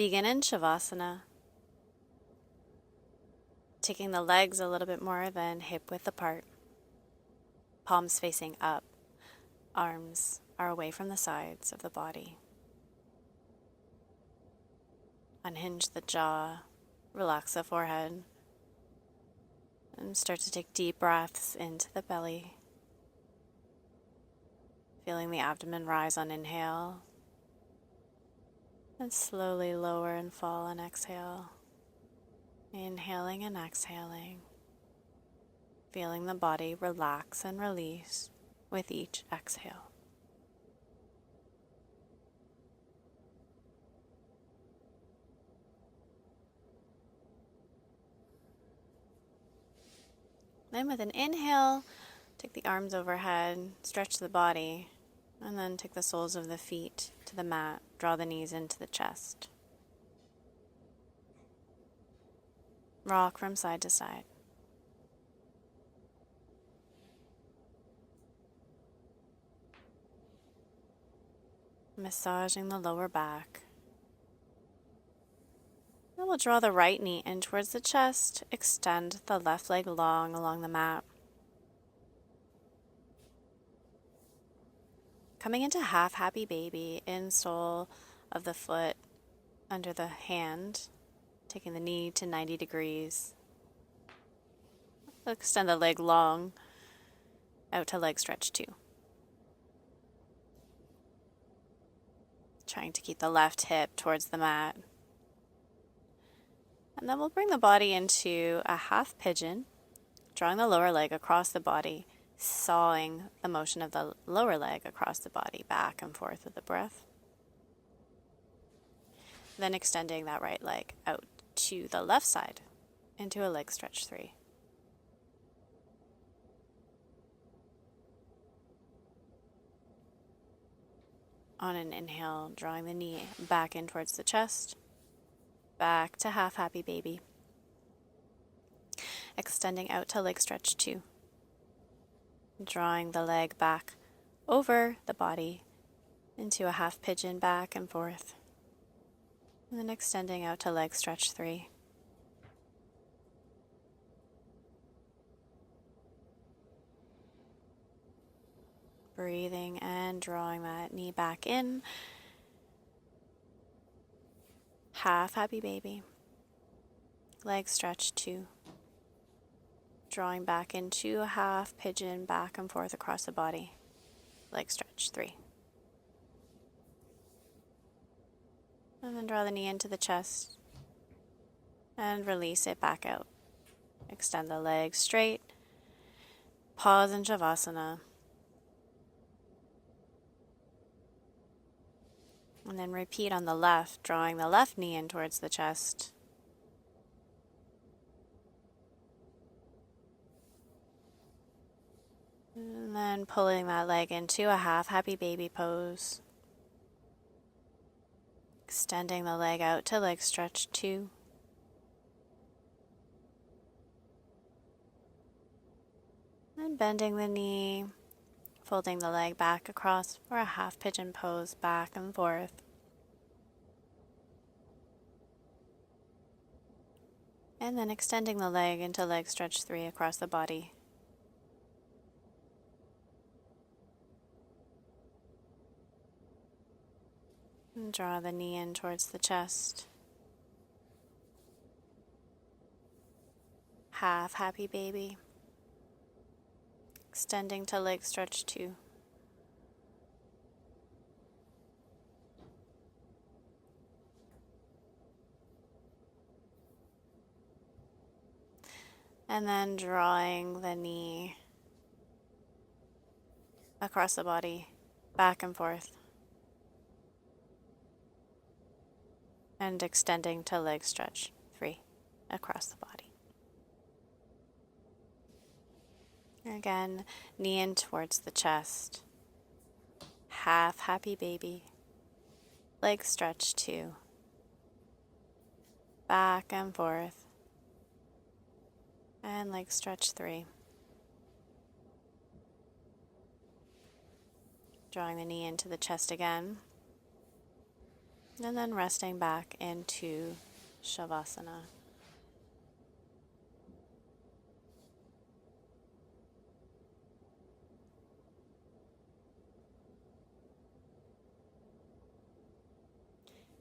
Begin in Shavasana, taking the legs a little bit more than hip width apart, palms facing up, arms are away from the sides of the body. Unhinge the jaw, relax the forehead, and start to take deep breaths into the belly, feeling the abdomen rise on inhale, and slowly lower and fall on exhale. Inhaling and exhaling, feeling the body relax and release with each exhale. Then with an inhale, take the arms overhead, stretch the body, and then take the soles of the feet to the mat. Draw the knees into the chest. Rock from side to side. Massaging the lower back. Then we'll draw the right knee in towards the chest. Extend the left leg long along the mat. Coming into half happy baby, insole of the foot under the hand, taking the knee to 90 degrees. Extend the leg long out to leg stretch 2. Trying to keep the left hip towards the mat. And then we'll bring the body into a half pigeon, drawing the lower leg across the body, sawing the motion of the lower leg across the body back and forth with the breath. Then extending that right leg out to the left side into a leg stretch 3. On an inhale, drawing the knee back in towards the chest, back to half happy baby. Extending out to leg stretch 2. Drawing the leg back over the body into a half pigeon back and forth. And then extending out to leg stretch 3. Breathing and drawing that knee back in. Half happy baby. Leg stretch 2. Drawing back into a half pigeon back and forth across the body. Leg stretch 3. And then draw the knee into the chest and release it back out. Extend the legs straight. Pause in Shavasana. And then repeat on the left, drawing the left knee in towards the chest. And then pulling that leg into a half happy baby pose. Extending the leg out to leg stretch 2. And bending the knee, folding the leg back across for a half pigeon pose back and forth. And then extending the leg into leg stretch 3 across the body. And draw the knee in towards the chest. Half happy baby. Extending to leg stretch 2. And then drawing the knee across the body, back and forth. And extending to leg stretch 3 across the body. Again, knee in towards the chest. Half happy baby. Leg stretch 2. Back and forth. And leg stretch 3. Drawing the knee into the chest again. And then resting back into Shavasana.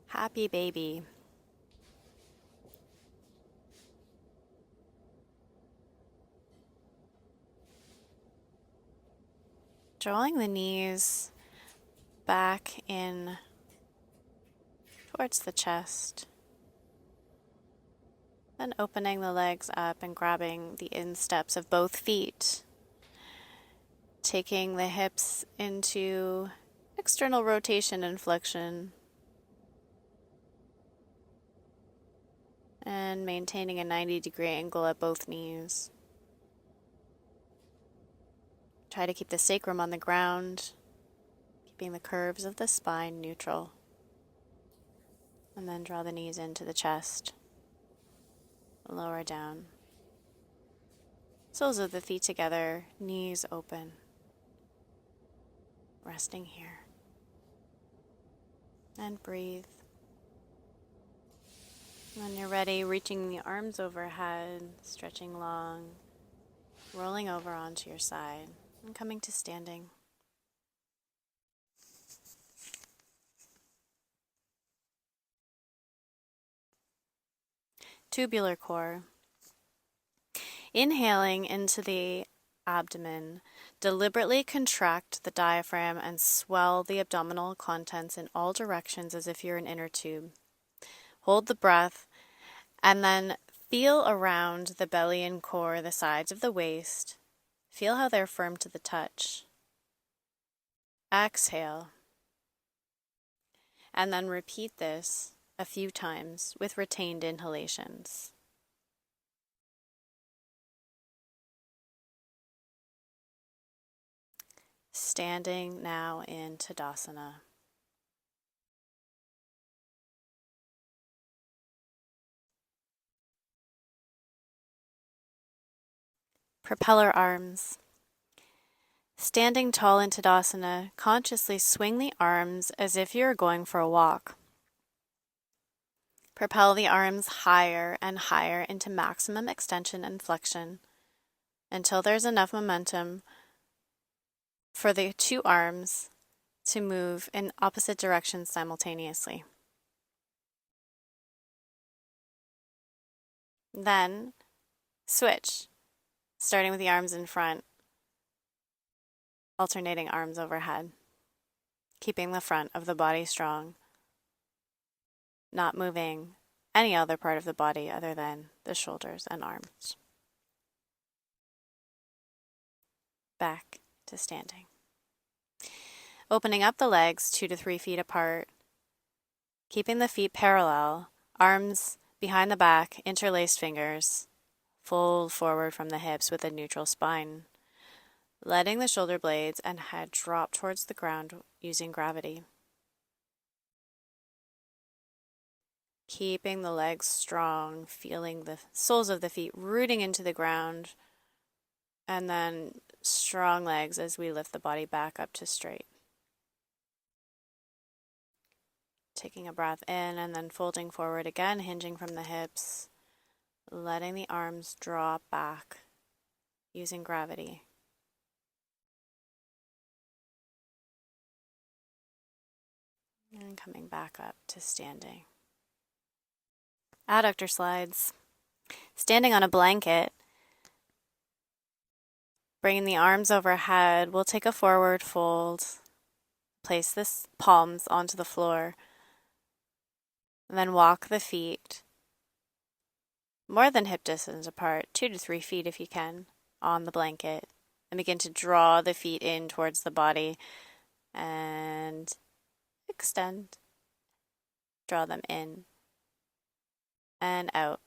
Happy baby. Drawing the knees back in towards the chest. Then opening the legs up and grabbing the insteps of both feet. Taking the hips into external rotation and flexion. And maintaining a 90-degree angle at both knees. Try to keep the sacrum on the ground, keeping the curves of the spine neutral. And then draw the knees into the chest. Lower down. Soles of the feet together, knees open. Resting here. And breathe. When you're ready, reaching the arms overhead, stretching long, rolling over onto your side, and coming to standing. Tubular core. Inhaling into the abdomen, deliberately contract the diaphragm and swell the abdominal contents in all directions as if you're an inner tube. Hold the breath and then feel around the belly and core, the sides of the waist. Feel how they're firm to the touch. Exhale. And then repeat this a few times with retained inhalations. Standing now in Tadasana. Propeller arms. Standing tall in Tadasana, consciously swing the arms as if you're going for a walk. Propel the arms higher and higher into maximum extension and flexion until there's enough momentum for the two arms to move in opposite directions simultaneously. Then switch, starting with the arms in front, alternating arms overhead, keeping the front of the body strong, not moving any other part of the body other than the shoulders and arms. Back to standing. Opening up the legs 2 to 3 feet apart, keeping the feet parallel, arms behind the back, interlaced fingers, fold forward from the hips with a neutral spine, letting the shoulder blades and head drop towards the ground using gravity. Keeping the legs strong, feeling the soles of the feet rooting into the ground, and then strong legs as we lift the body back up to straight. Taking a breath in and then folding forward again, hinging from the hips, letting the arms drop back using gravity. And coming back up to standing. Adductor slides. Standing on a blanket, bringing the arms overhead, we'll take a forward fold, place the palms onto the floor, and then walk the feet more than hip distance apart, 2 to 3 feet if you can, on the blanket, and begin to draw the feet in towards the body and extend. Draw them in and out.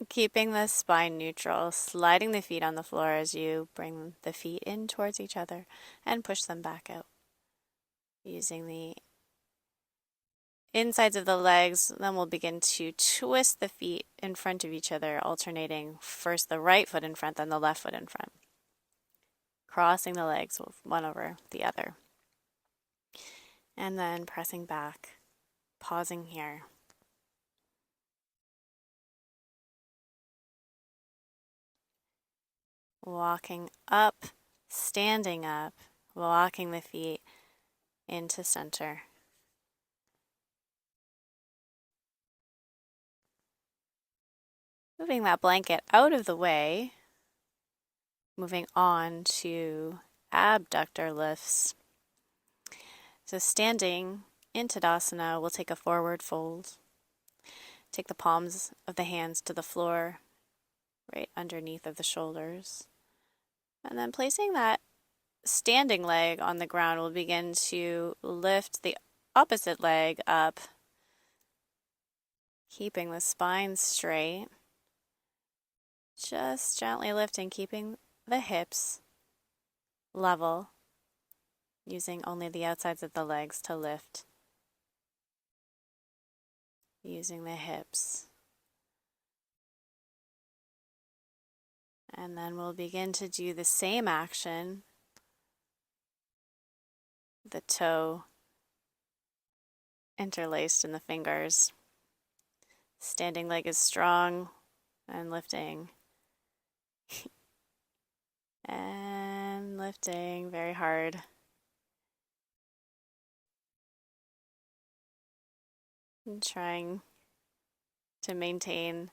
Keeping the spine neutral, sliding the feet on the floor as you bring the feet in towards each other and push them back out. Using the insides of the legs, then we'll begin to twist the feet in front of each other, alternating first the right foot in front, then the left foot in front. Crossing the legs one over the other. And then pressing back Pausing here. Walking up, standing up, walking the feet into center. Moving that blanket out of the way, moving on to abductor lifts. So standing in Tadasana, we'll take a forward fold. Take the palms of the hands to the floor, right underneath of the shoulders. And then placing that standing leg on the ground, we'll begin to lift the opposite leg up, keeping the spine straight. Just gently lifting, keeping the hips level, using only the outsides of the legs to lift. Using the hips. And then we'll begin to do the same action. The toe interlaced in the fingers. Standing leg is strong and lifting. And lifting very hard. And trying to maintain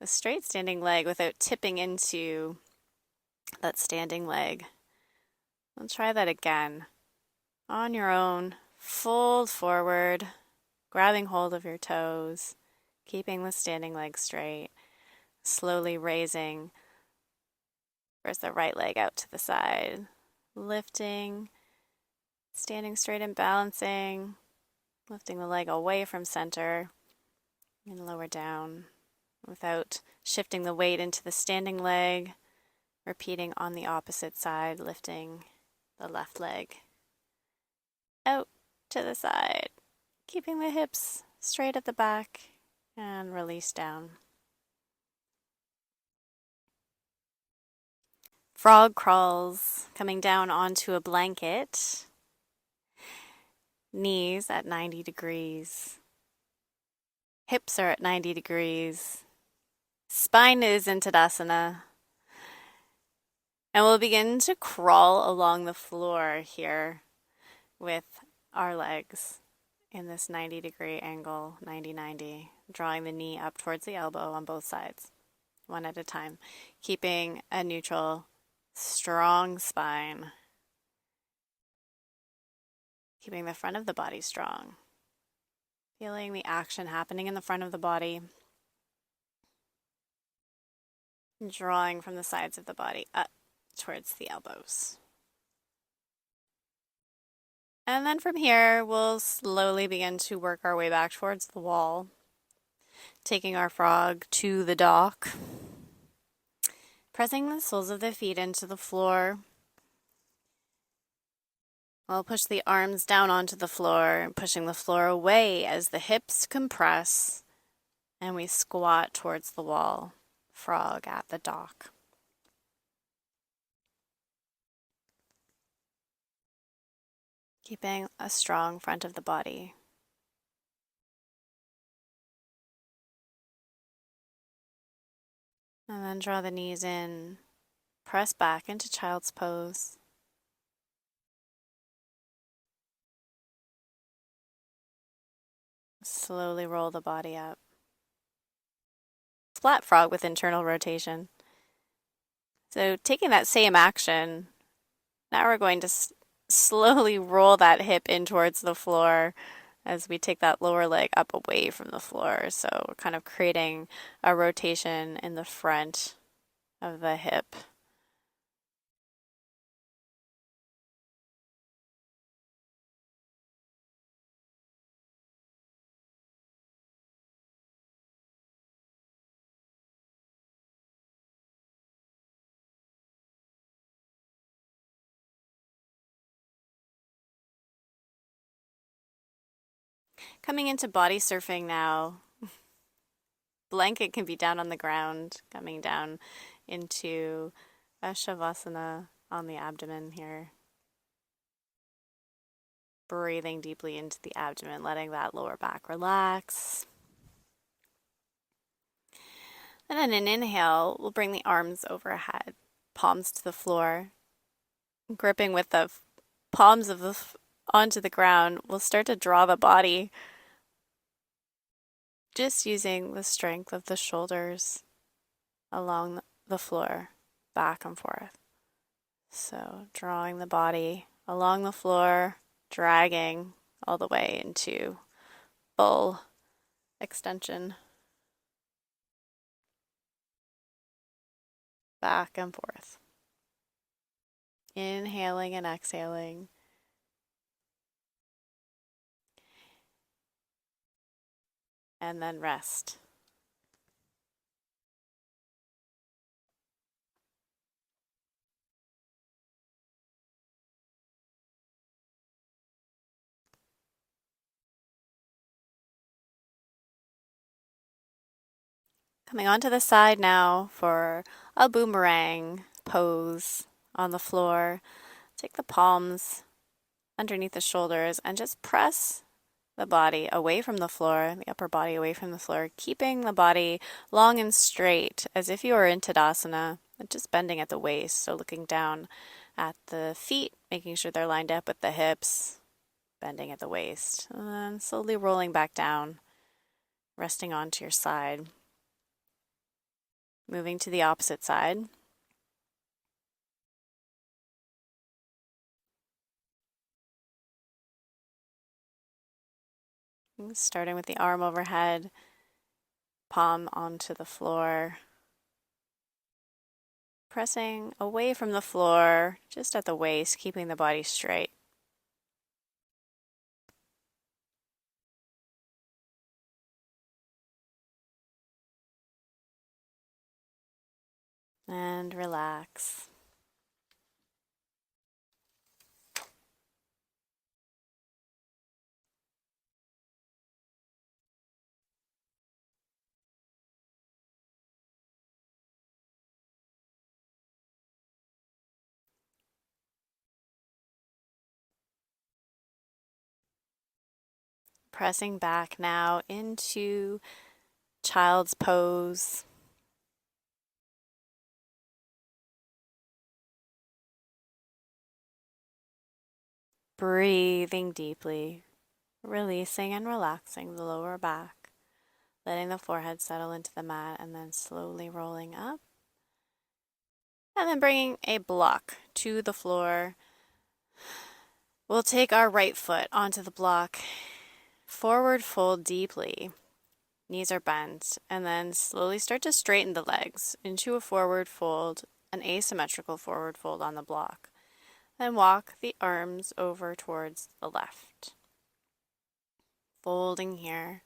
a straight standing leg without tipping into that standing leg. We'll try that again. On your own, fold forward, grabbing hold of your toes, keeping the standing leg straight, slowly raising first the right leg out to the side, lifting, standing straight and balancing, lifting the leg away from center and lower down without shifting the weight into the standing leg, repeating on the opposite side, lifting the left leg out to the side, keeping the hips straight at the back and release down. Frog crawls, coming down onto a blanket, knees at 90 degrees, hips are at 90 degrees, spine is in Tadasana, and we'll begin to crawl along the floor here with our legs in this 90-degree angle, 90-90, drawing the knee up towards the elbow on both sides, one at a time, keeping a neutral, strong spine, keeping the front of the body strong, feeling the action happening in the front of the body, drawing from the sides of the body up towards the elbows. And then from here, we'll slowly begin to work our way back towards the wall, taking our frog to the dock, pressing the soles of the feet into the floor. We'll push the arms down onto the floor, pushing the floor away as the hips compress, and we squat towards the wall, frog at the dock. Keeping a strong front of the body. And then draw the knees in, press back into child's pose. Slowly roll the body up. Flat frog with internal rotation. So taking that same action, now we're going to slowly roll that hip in towards the floor as we take that lower leg up away from the floor. So we're kind of creating a rotation in the front of the hip. Coming into body surfing now. Blanket can be down on the ground, coming down into a shavasana on the abdomen here. breathing deeply into the abdomen, letting that lower back relax. And then an inhale, we'll bring the arms overhead, palms to the floor, gripping with the palms of the onto the ground. We'll start to draw the body, just using the strength of the shoulders along the floor, back and forth. So drawing the body along the floor, dragging all the way into full extension. Back and forth. Inhaling and exhaling. And then rest. Coming onto the side now for a boomerang pose on the floor. Take the palms underneath the shoulders and just press the body away from the floor, the upper body away from the floor, keeping the body long and straight as if you were in Tadasana, just bending at the waist. So looking down at the feet, making sure they're lined up with the hips, bending at the waist, and then slowly rolling back down, resting onto your side. Moving to the opposite side. Starting with the arm overhead, palm onto the floor. Pressing away from the floor, just at the waist, keeping the body straight. And relax. Pressing back now into child's pose. Breathing deeply, releasing and relaxing the lower back, letting the forehead settle into the mat, and then slowly rolling up. And then bringing a block to the floor. We'll take our right foot onto the block, forward fold deeply. Knees are bent, and then slowly start to straighten the legs into a forward fold, an asymmetrical forward fold on the block. Then walk the arms over towards the left. Folding here.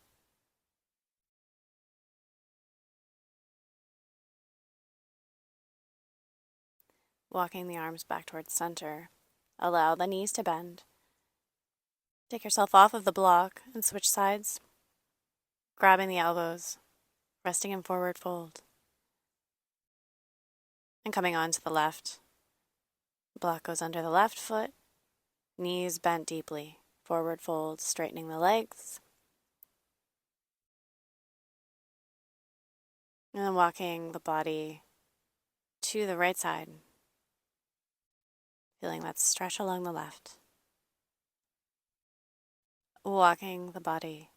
Walking the arms back towards center. Allow the knees to bend. Take yourself off of the block and switch sides. Grabbing the elbows, resting in forward fold. And coming on to the left. Block goes under the left foot. Knees bent deeply. Forward fold, straightening the legs. And then walking the body to the right side. Feeling that stretch along the left. Walking the body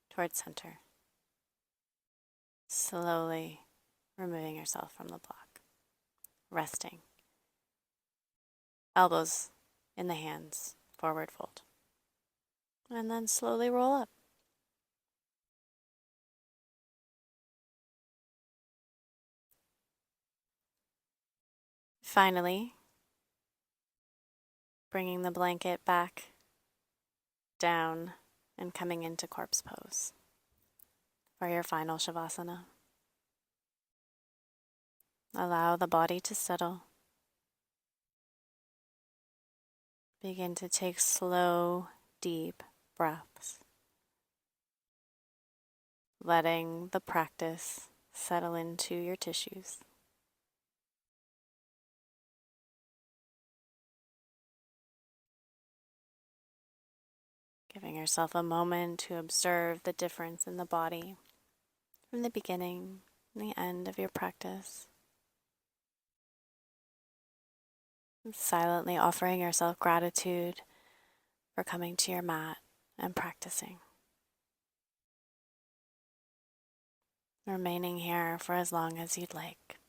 towards center. Slowly removing yourself from the block. Resting. Elbows in the hands. Forward fold. And then slowly roll up. Finally, bringing the blanket back down and coming into corpse pose for your final Shavasana. Allow the body to settle. Begin to take slow, deep breaths, letting the practice settle into your tissues. Giving yourself a moment to observe the difference in the body from the beginning and the end of your practice. And silently offering yourself gratitude for coming to your mat and practicing. Remaining here for as long as you'd like.